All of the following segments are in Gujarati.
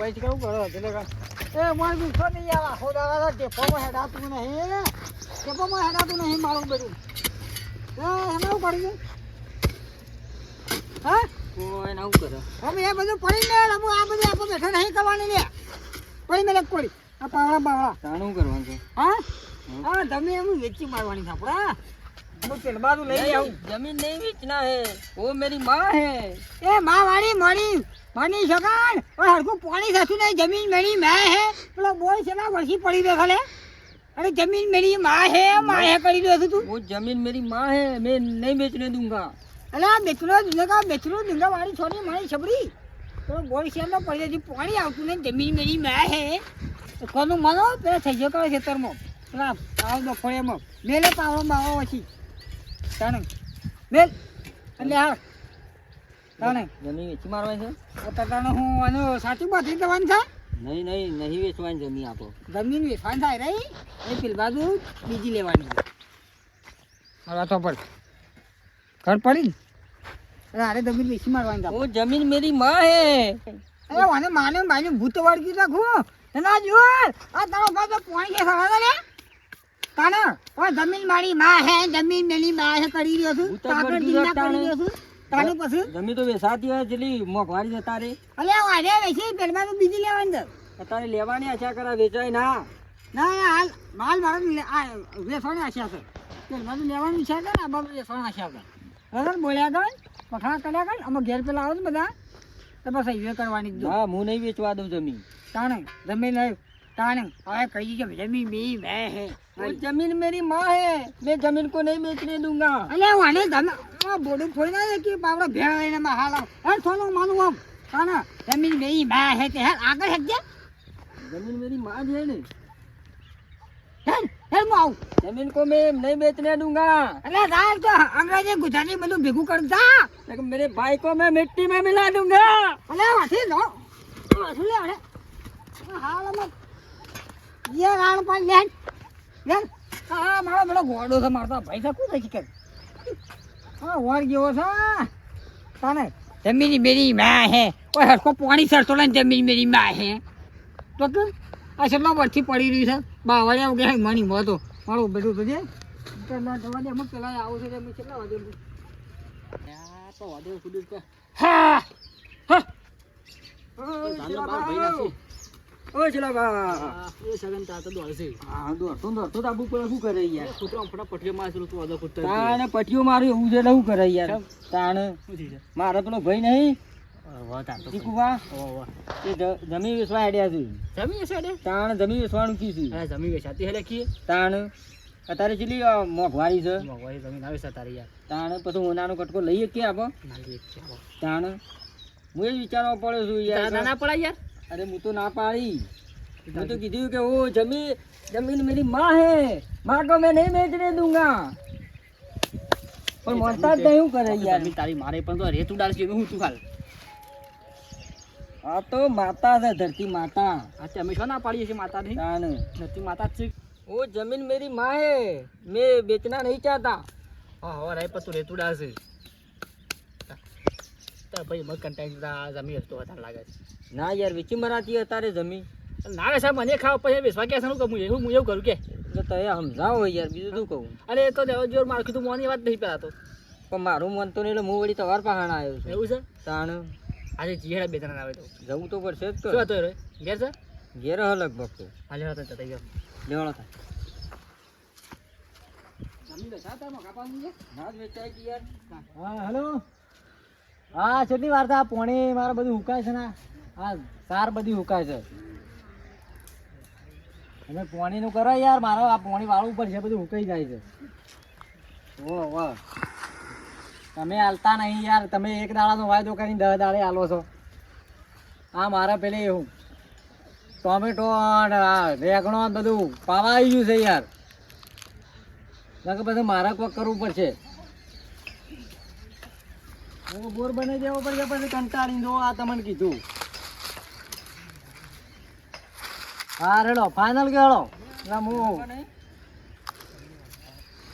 ભાઈ કેવું કરો એટલે એ માર બીસો નહીં આવા ખોદા ટેપોમાં હેડાતું નહીં ટેપોમાં હેડાતું નહીં મારું બધું એમાં પડી ગયું હા કોઈ ના કરે અમે એ બધું પડી ને આ બધું આપણે બેઠા નહીં કરવાની લે પડી મેં પડી આ પાવડા બાવડા તાણું કરવાનું છે હા હા તમે એમ વેચી મારવાની છે આપડા હું પેલબાજુ લઈ આવું જમીન નહીં વેચના હે वो मेरी माँ है એ માં વાળી મણી સગાન ઓય હરકું પાણી થતું નહીં જમીન મેરી માં હે પેલો બોલ છે ના વરસી પડી દે ખાલે અરે જમીન મેરી માં હે કરી દે તું वो जमीन मेरी माँ है मैं नहीं बेचने दूंगा અલા બેચરો દુંગા વાળી છોડી મણી છબરી પેલો બોલ છે ના પડી દે પાણી આવતું નહીં જમીન મેરી માં હે કોનું મનો પેલા થઈ ગયો કરે ખેતરમાં પેલા આવ બફળેમાં મેલે પાવડો બાવો પછી તાણે મેલ એટલે હા તાણે જમીન વેચી મારવાની છે પોતાને હું આનો સાચી બાતરી દેવાની છે નહીં વેચવાની જમીન આપો જમીન વેચવાની થાય રહી એ પેલી બાજુ બીજી લેવાની હવે તો પર ઘર પડી ને અરે જમીન વેચી મારવાની છે वो जमीन मेरी माँ है અરે મને માને ભૂત વાળકી રાખું એના જો આ તારો બાજુ પાણી કે ખાવા લે કાના ઓ જમીન મારી માં હે જમીન મેલી માં હે કરી રહ્યો છું કાકર ડીંગા કરી રહ્યો છું તાને પછી જમીન તો વેચાતી હોય જેટલી મોંઘવારી છે તારે અલે વાડે વેચી પેલમાં તો બીજી લેવાની છે તારે લેવાની આશા કરા વેચાય ના ના હાલ માલ મારા વેચવાની આશા છે પેલમાં તો લેવાની છે ને આ બાબુ વેચવાની આશા છે બરાબર બોલ્યા ગણ પઠા કર્યા ગણ અમે ઘેર પેલા આવો ને બધા તો બસ એ કરવાની જ હા હું નહીં વેચવા દઉં જમીન તાણે જમીન તાણે હવે કહી કે જમીન બી મે હે वो जमीन मेरी माँ है मैं जमीन को नहीं बेचने दूंगा અલે વાને તમે બોડું ફોઈ ના કે પાવડો ભેળ લઈને માં હાલ હે થોડું માનું આમ તાણે જમીન બી મે હે તે હે આગળ હેજે जमीन मेरी माँ है ने હે મો આવ जमीन को मैं नहीं बेचने दूंगा અલે દાલ તો અંગ્રેજી ગુજરાતી બધું ભેગું કરતા लेकिन मेरे भाई को मैं मिट्टी में मिला दूंगा અલે વાથી લો વાથી લે અરે હાલ મત ये રાણ પણ લેન લેન હા મારો પેલો ગોડો છે મારતો ભાઈ છે કોણ છે કે હા વર ગયો છે તાને જમીન મેરી માં હે ઓય હરકો પાણી સરતો ને જમીન મેરી માં હે તો કે આ છેલ્લો વર્ષથી પડી રહ્યું છે બાવળિયા કે મણી મોતો મારું બધું તો છે પેલા જવા દે અમુક પેલા આવું છે અમે કેટલા વાગે યા તો વાદે કુદુર કે હા હા ઓ ચલા બા એ સગન તા તો દોડશે હા દોડતો આબુ પર શું કરે યાર કૂતરો ફટા પઠીઓ મારું તું અદો કૂતરો તાણે પટીઓ મારું એવું છે એટલે શું કરે યાર તાણે મારો પેલો ભાઈ નહીં દીકુવા એ જમીન વેચવા આડ્યા છે જમીન વેચાડે તાણ જમીન વેચવાનું કી છે અરે જમીન વેચાતી હે લખી તાણ અત્યારે કેટલી મોંઘવારી છે મોંઘવારી જમીન આવે છે તારી યાર તાણ પછી હોનાનો કટકો લઈએ કે આપો તાણ હું એ જ વિચારવા પડ્યો છું યાર ના પડાય યાર अरे मुझे तो ना पाड़ी मैं तो कीधु कि वो जमीन मेरी माँ है माँ को मैं नहीं बेचने दूंगा पर मानता नहीं करे यार જમીન તારી મારે પણ તો રેતું ડાલશે હું તું ખાલ हाँ तो माता है धरती माता આ તમે શું ના પાડીએ છે માતા ની तान નથી માતા જ છે वो जमीन मेरी माँ है मैं बेचना नहीं चाहता હા હવે રે પણ તું રેતું ડાલશે તાર ભાઈ મગ કંટાઈ જમીન હતો વધારે લાગે છે ना यार विची मराती है तारे जमीन ના વે સાહેબ મને ખાવ પછી બેસવા કે શું કરું હું એવું કરું કે तो तय समझाओ यार बीजू शू कहूँ અરે એ તો જોર માર કીધું મોની વાત નહીં પેલા તો પણ મારું મન તો નહીં એટલે હું વળી તમાર પાસે આવ્યો છું એવું છે તાણ આજે જીહેડા બે જણા આવે તો જવું તો પડશે જ શું તો હતો રે ઘેર છે ઘેર હ લગભગ તો હાલે હતો તો તૈયાર લેવાળો થાય જમીન બેસાતા માં કાપાનું છે ના જ વેચાય કે યાર હા હેલો હા કેટલી વાર થા પોણી મારે બધું હુકાય છે ને હા સાર બધી હુકાય છે તમે પોણીનું કરો યાર મારો આ પોણી વાળવું પડશે બધું હુકાઈ જાય છે વાહ વાહ તમે હાલતા નહીં યાર તમે એક દાડાનો વાયદો કરીને 10 દાડે હાલો છો હા મારે પેલી ટોમેટો ને આ રેગણો ને બધું પાવા આવી ગયું છે યાર નકર પછી મારે કોક કરવું પડશે બોર બનાવી દેવો પડશે પછી કંટાળીને જો આ તમને કીધું હા રેડો ફાઇનલ કે હેડો ના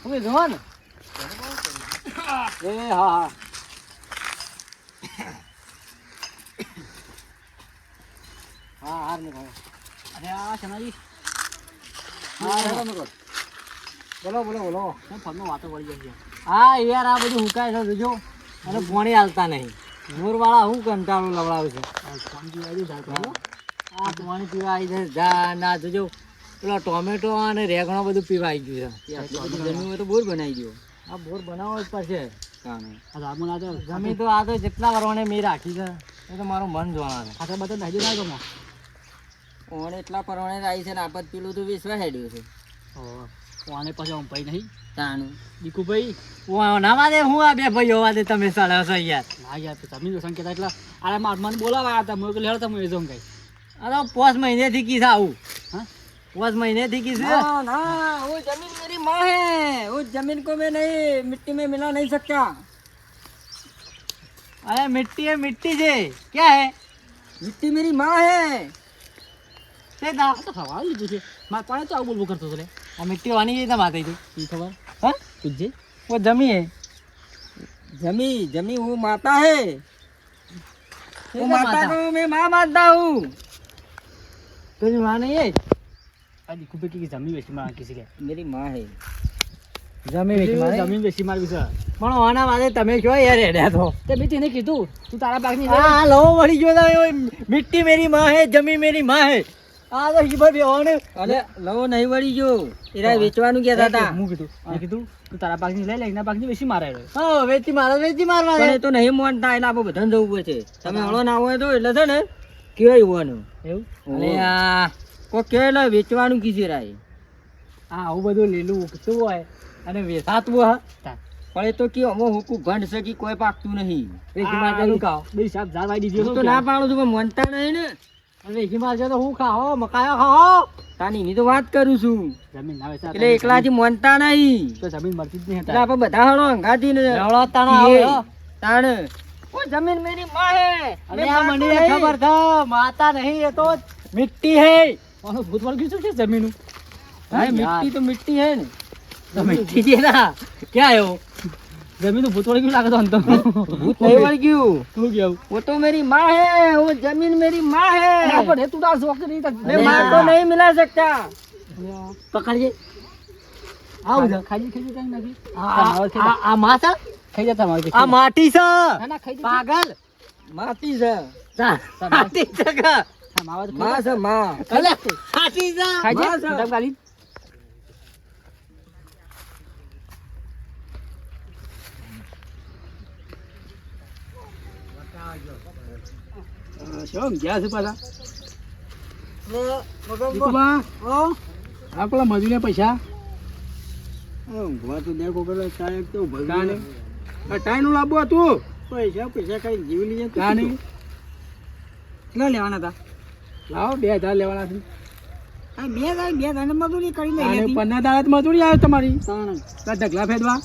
હું જો ને એ હા હા હા હાર મૂકો. અરે આ શનાજી હા હેડો મૂકો. બોલો બોલો બોલો. શું ફરનો વાતો પડી જાય છે. હા યાર આ બધું હુકાય છે જોજો અને પાણી હાલતા નહીં. મોરવાળા હું કંટાળો લવડાવે છે. ફોન થી આવી જાય આ પાણી પીવા આવી જાય જા ના જોજો પેલા ટોમેટો અને રેગણો બધું પીવા આવી ગયું છે. જમીન હોય તો બોર બનાવી દો. આ બોર બનાવવો જ પડશે. આ રામુ ના તો જમીન તો આ તો જેટલા વરવાને મેં રાખી છે એ તો મારું મન જોવાના છે. ખાતા બધા નાહી ના ગમો. ઓણે એટલા પરવાને આવી છે ને આપત પેલું તો વિશ્વા હેડ્યું છે. આને પછી હું ભાઈ નહીં તાનું દીકુભાઈ ના વાદે હું આ બે ભાઈઓ વાદે તમે સળ્યો છો યાર. ના યાર તો તમે વ્યસન કહેતા એટલે અરે મારમાન બોલાવા હતા મેં કહ્યું હેડો તમે એ જવું કઈ અરે 5 મહિનેથી કીધા આવું. હા 5 મહિનેથી કીધું. ना ना वो जमीन मेरी माँ है, उस जमीन को मैं नहीं मिट्टी में मिला नहीं सकता। अरे मिट्टी है मिट्टी से क्या है मिट्टी मेरी माँ है। તે દા આ તો સવાલ લીધું છે મારે પાણી તો આવું બોલવું કરતો હતો લે આ મિટ્ટી વાની છે તમારે તું એ ખબર હા પૂછજે वो जमी है जमी जमी वो माता है, वो क्या माता माता? को मैं माँ मानता हूँ। तुझे मां नहीं है આ દીકુભાઈ કે જમીન વેચી માર કિસી કે मेरी माँ है। જમી વેચી મારે જમીન વેચી મારવી છે પણ ઓના વાદે તમે જો યાર હેડ્યા તો તે મેં તેને કીધું તું તારા બાગની લે હા લો વળી ગયો તમે મિટ્ટી મેરી માँ है जमी मेरी माँ है આ તો ઈ ભાઈ ઓને अरे लो नहीं वड़ी जो इरा बेचवानु क्या था હું કીધું મેં કીધું તું તારા બાગની લઈ લે એના બાગની વેચી મારે હા વેચી મારવા પણ દે એ તો નહીં માનતા એટલે આપણે બધાને જવું પડે છે. તમે હળો ના હોય તો એટલે છે ને કેવાય હોવાનું. એવું અરે આ કોઈ કે એટલે વેચવાનું કીધું રાય. આ આવું બધું લીલું ઉગતું હોય અને વેસાતું હા પણ એ તો કે અમો હુકુ ભંડ છે કે કોઈ પાકતું નહીં. વેચી મારવાનું ખાઓ બે સાહેબ ઝાડ વાઈ દીધી હું તો ના પાડું છું પણ માનતા નહીં ને. અને વેચી મારજો તો હું ખાઓ મકાયો ખાઓ તાની એની તો વાત કરું છું. જમીન ના વેચા એટલે એકલાથી માનતા નહીં. તો જમીન મળતી જ નહીં એટલે હતા આપણે બધા હળો અંગાથી ને લેવડો તાણા આવે હો. તાણ ઓ જમીન મેરી માં હે. અરે આ મને ખબર છે માતા નહીં એ તો મિટ્ટી है આનું ભૂત વળગ્યું શું છે જમીનનું હા મિટ્ટી તો મિટ્ટી હે ને. तो मिट्टी जी ना क्या है वो જમીનનું ભૂત વળગ્યું લાગે તો અંત ભૂત નહીં વળગ્યું. શું કેવું वो तो मेरी माँ है, वो जमीन मेरी माँ है. ના પણ એ તું તાર શોખ નહીં मैं माँ को नहीं मिला सकता. पकड़िए આવું છે ખાઈ ખાઈ કઈ નથી આ માથા ખાઈ જતા મારે આ માટી છે ના ના ખાઈ જતા પાગલ माती से માટી છે કે માવા તો माँ से माँ. અલે માટી છે ખાઈ માવા જા છે. ડબ ગાલી શું ગયા છે પાછા દીકુબા આ પેલા મજૂરીના પૈસા ઊંઘવા તો દેખો પેલો સાહેબ તો કાને આ ટાઈનું લાવવું હતું પૈસા પૈસા કઈ જીવ લઈએ કાને કેટલા લેવાના હતા? લાવો 2000 લેવાના છે આ બે દાડા મજૂરી કરી અને લઈ 15 દાડા મજૂરી આવે તમારી તાર ઢગલા ફેદવા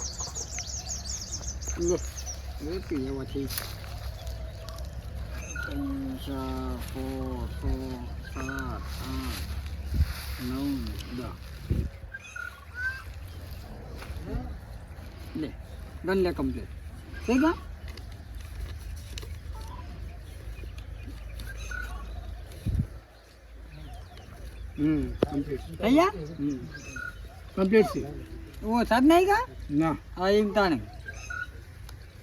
ડન લે કમ્પ્લીટ થઈ ગયા. કમ્પ્લીટ થઈ ગયા કમ્પ્લીટ છે ઓ સાદ નહીં કા ના હા એમ તાણે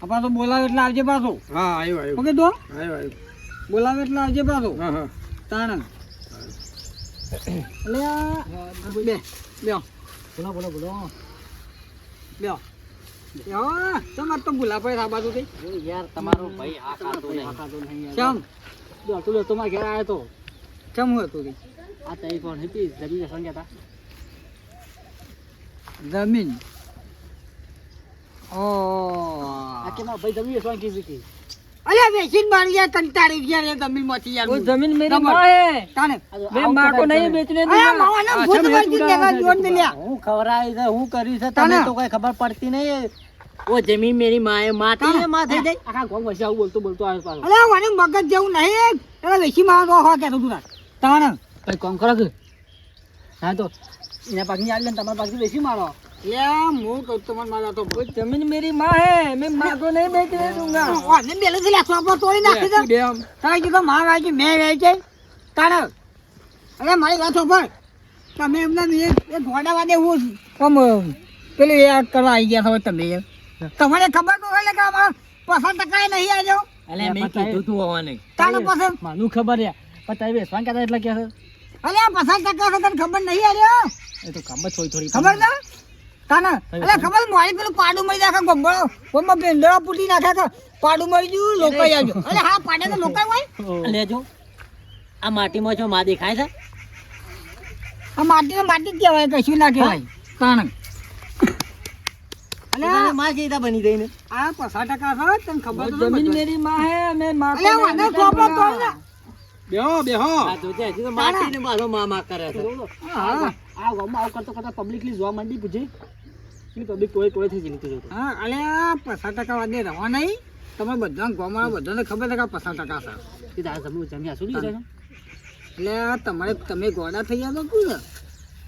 આ પાછો બોલાવે એટલે આવજે પાછો. હા આવ્યો આવ્યો ઓકે તો આવ્યો બોલાવે એટલે આવજે પાછો હા હા તાણે. એટલે આ બે લ્યો બોલો બોલો બોલો લ્યો લ્યો તમારે તો ભૂલા પડે આ બાજુ થી યાર તમારો ભાઈ આ ખાતો નહીં શ્યામ જો તું તમારા ઘેર આવ્યો તો કેમ હતું રે આ તઈ કોણ હતી જમીન સંગ્યા હતા જમીન ઓ આ કે મારા ભાઈ જમીન સોંકી શીખી અલ્યા વેચીને મારી યાર કંટાળી ગયા રે જમીન માંથી યાર. वो जमीन मेरी नंबर। माँ है તાણે मैं माँ को नहीं बेचने અલ્યા दूंगा માવાના ભૂત વળગી દેવા જોન મિલ્યા. હું ખવરાય છે હું કરી છે તાના. તને તો કઈ ખબર પડતી નહીં ઓ જમીન મેરી માં એ માટી તાના. ને માં થઈ જાય આખા ગામ વચ્ચે આવું બોલતો બોલતો આવ્યો પાછો અલ્યા વાને મગજ જેવું નહીં એટલે વેચી મારો હો કેતો તું તાર. તાણે ભાઈ કોમ કરો કે હા તો એના પાકની આવી ને તમારા પાકની વેચી મારો યા હું કહું તમાર મારા તો वो जमीन मेरी माँ है मैं माँ को नहीं बेचने दूंगा ઓને બેલે થી લા સોપો તોડી નાખી દે. બે આમ તારે કીધું માં વાગી મેં વેચે તારે અરે મારી વાત સાંભળ તમે એમને એ ઘોડા વાદે હું આમ પેલું એ કરવા આવી ગયા છો તમે યાર. તમારે ખબર તો હોય ને કે આમાં 50% નહીં આવ્યો અલ્યા મેં કીધું તું હોવાને તારે પસંદ માનું ખબર છે પણ તારી વેસવાન કહેતા એટલે કે અરે 50% તને ખબર નહીં આવ્યો એ તો ખબર થોડી થોડી ખબર ના તાને અરે ખબર મારી પેલું પાડું મળી નાખે ગોબળો ઓમાં બેંદરા પૂટી નાખે કે પાડું મળી ગયું લોકાઈ આવજો અરે હા પાડે તો લોકાઈ હોય લેજો આ માટીમાં જો માં દેખાય છે આ માટી માટી જ કહેવાય કશું ના કહેવાય તાણે અલે માં કેતા બની ગઈ ને આ 50% છે તને ખબર તો જમીન નથી. મેરી માં હે મેં માં અલે વાંધો સોંપો તો ને. બેહો આ તો છે હજી તો માટી ને મારો મામા કરે છે હા આ ગામમાં આવું કરતો કરતા પબ્લિકલી જોવા માંડી પૂછી પબ્લિક કોઈ કોઈ થઈ જીતી જોતો હા અલે આ 50% વાદે રવા નહીં તમે બધા ગામમાં બધાને ખબર છે કે 50% છે કે તારા જમવું જમ્યા શું લીધું એટલે આ તમારે તમે ગોડા થઈ ગયા તો શું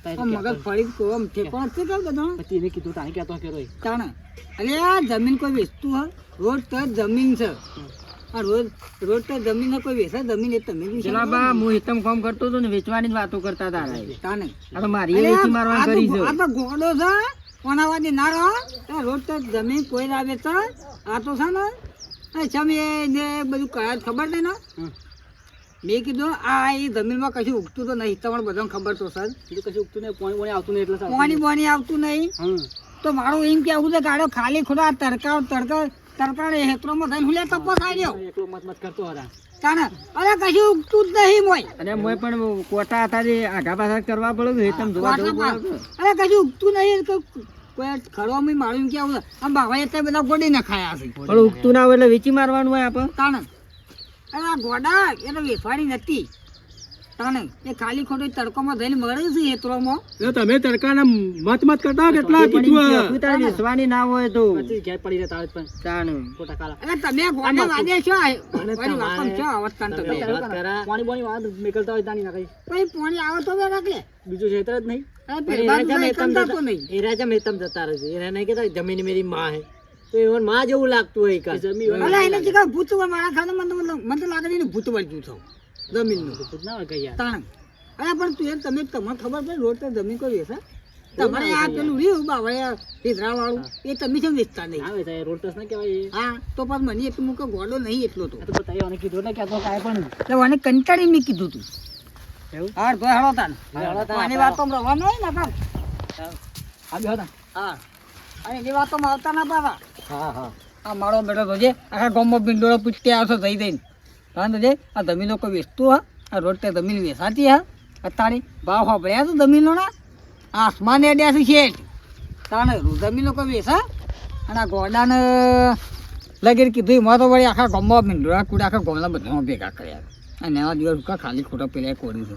છે આમ મગજ ફરી આમ ઠેકો નથી કે બધો પછી એને કીધું તાણે કહેતો કે રોય તાણે અલે આ જમીન કોઈ વેચતું હોય રોડ તો જમીન છે આ રોડ તો જમીન ને કોઈ વેચે જમીન એ તમે બી પેલા બા હું હિતમ કામ કરતો હતો ને વેચવાની જ વાતો કરતા હતા તાણે આ તો મારી વેચી મારવા કરી છે આ તો ગોડો છે કોનાવાદી ના રહો આ રોડ તો જમીન કોઈ ના વેચે આ તો છે ને આ છમે ને બધું કયા ખબર નહીં ને મેં કીધું આ એ જમીનમાં કશું ઉગતું તો નહીં તમારે બધાને ખબર તો સર બીજું કશું ઉગતું નહીં પોણી પોણી આવતું નહીં એટલે સારું. પાણી પાણી આવતું નહીં તો મારું એમ કેવું છે ગાડો ખાલી ખોડા તડકા હેતરોમાં થઈને હુલ્યા તપસ આવ્યો એકલો મત મત કરતો હતા તાને અરે કશું ઉગતું જ નહીં મોય અને મોય પણ કોટા હતા જે આઘા પાછા કરવા પડે હિતમ જોવા જવું પડે અરે કશું ઉગતું નહીં તો કોઈ ખડવામાં મારું એમ કેવું છે આમ બાવાએ અત્યારે બધા ગોડી ના ખાયા છે પણ ઉગતું ના હોય એટલે વેચી મારવાનું હોય આપણે તાણે અરે આ ગોડા એ તો વેફાણી નથી તાણે એ ખાલી ખોટી તડકોમાં થઈને મળે છે હેતરોમાં તમે તડકાના મત મત કરતા કેટલા પણ તારે વેચવાની ના હોય તો પછી ઘેર પડી રહેતા હોય પણ ચાણ ખોટા કાલા અરે તમે ગોડા વાદે છો મારી વાતમ છો અવસ્થાન તમે પાણી બોણી વાત નીકળતા હોય તાની નાખી પછી પાણી આવે તો બે રાખલે બીજું ક્ષેત્ર જ નહીં અરે પેલા તો કંટાળતો નહીં જમીન મેરી માં હે તો એવન માં જેવું લાગતું હોય કા જમી અલા એને જે કહું ભૂત હોય મારા ખાને મને તો લાગે છે ને ભૂત વળગ્યું છો જમીનનું ના હોય કઈ યાર તાણ અરે પણ તું એમ તમને ખબર પડે રોડ તો જમીન કોઈ વેચે તમારે આ પેલું રહ્યું બાવળે હિધરા વાળું એ તમે કેમ વેચતા નહીં આવે તો રોડ ટસ ના કહેવાય એ. હા તો પણ મને એટલું મૂકે ગોડો નહીં એટલો તો આ તો બતાવી અને કીધું ને કે આ તો કાંઈ પણ એટલે મને કંટાળી મેં કીધું તું એવું હા તો હેળો તાન હેળો તાન. આની વાતો રવાનો હોય ને કામ આ બી હતા હા અને એની વાતો આવતા ના પાવા હા હા આ મારો બેટો તો છે આખા ગામમાં પિંડોળો પૂછતે આવશો થઈ દઈને હા તો છે આ જમીનો કોઈ વેચતું હા આ રોડ તે જમીન વેચાતી હા અત્યારે ભાવ વાપર્યા તો જમીનોના આસમાન એડ્યા છે શેઠ તાણે જમીનો કોઈ વેચા અને આ ગોડાને લગીર કીધું એમાં તો વળી આખા ગામમાં પિંડોળા કુડા આખા ગામના બધામાં ભેગા કર્યા અને એવા દિવસ કા ખાલી ખોટા પેલા કોર્યું છે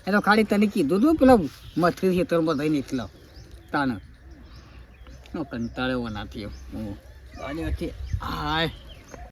એ તો ખાલી તને કીધું તું પેલા મથરી ખેતરમાં થઈને એકલો તાણે કંટાળે એવો ના થયો હું હાય